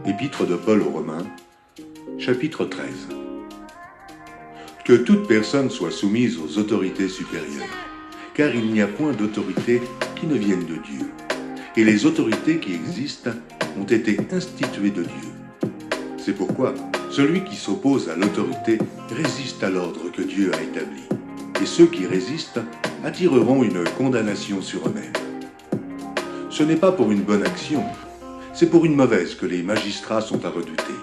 Épître de Paul aux Romains, chapitre 13. Que toute personne soit soumise aux autorités supérieures, car il n'y a point d'autorité qui ne vienne de Dieu. Et les autorités qui existent ont été instituées de Dieu. C'est pourquoi celui qui s'oppose à l'autorité résiste à l'ordre que Dieu a établi. Et ceux qui résistent attireront une condamnation sur eux-mêmes. Ce n'est pas pour une bonne action, c'est pour une mauvaise que les magistrats sont à redouter.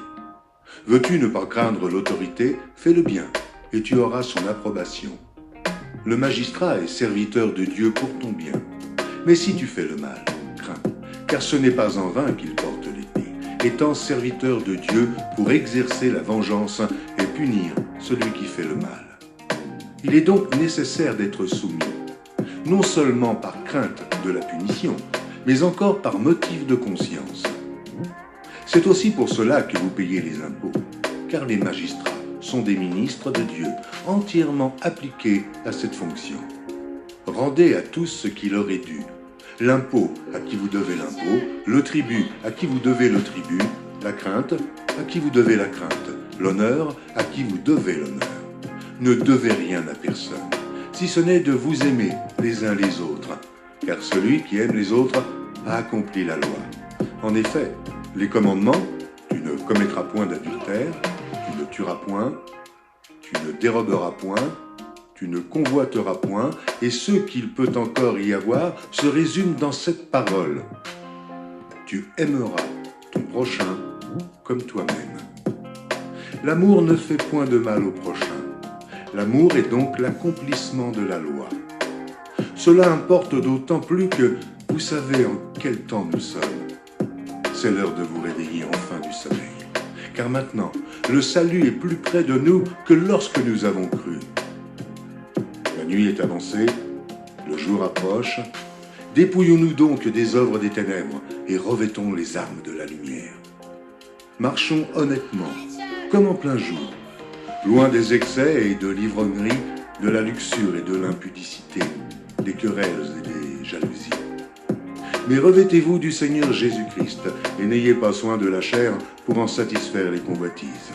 Veux-tu ne pas craindre l'autorité, fais le bien, et tu auras son approbation. Le magistrat est serviteur de Dieu pour ton bien. Mais si tu fais le mal, crains, car ce n'est pas en vain qu'il porte l'épée, étant serviteur de Dieu pour exercer la vengeance et punir celui qui fait le mal. Il est donc nécessaire d'être soumis, non seulement par crainte de la punition, mais encore par motif de conscience. C'est aussi pour cela que vous payez les impôts, car les magistrats sont des ministres de Dieu, entièrement appliqués à cette fonction. Rendez à tous ce qui leur est dû. L'impôt à qui vous devez l'impôt, le tribut à qui vous devez le tribut, la crainte à qui vous devez la crainte, l'honneur à qui vous devez l'honneur. Ne devez rien à personne, si ce n'est de vous aimer les uns les autres, car celui qui aime les autres a accompli la loi. En effet, les commandements, tu ne commettras point d'adultère, tu ne tueras point, tu ne déroberas point, tu ne convoiteras point, et ce qu'il peut encore y avoir se résume dans cette parole. Tu aimeras ton prochain comme toi-même. L'amour ne fait point de mal au prochain. L'amour est donc l'accomplissement de la loi. Cela importe d'autant plus que vous savez en quel temps nous sommes. C'est l'heure de vous réveiller enfin du sommeil. Car maintenant, le salut est plus près de nous que lorsque nous avons cru. La nuit est avancée, le jour approche. Dépouillons-nous donc des œuvres des ténèbres et revêtons les armes de la lumière. Marchons honnêtement, comme en plein jour, loin des excès et de l'ivrognerie, de la luxure et de l'impudicité, des querelles et des jalousies. Mais revêtez-vous du Seigneur Jésus-Christ et n'ayez pas soin de la chair pour en satisfaire les convoitises.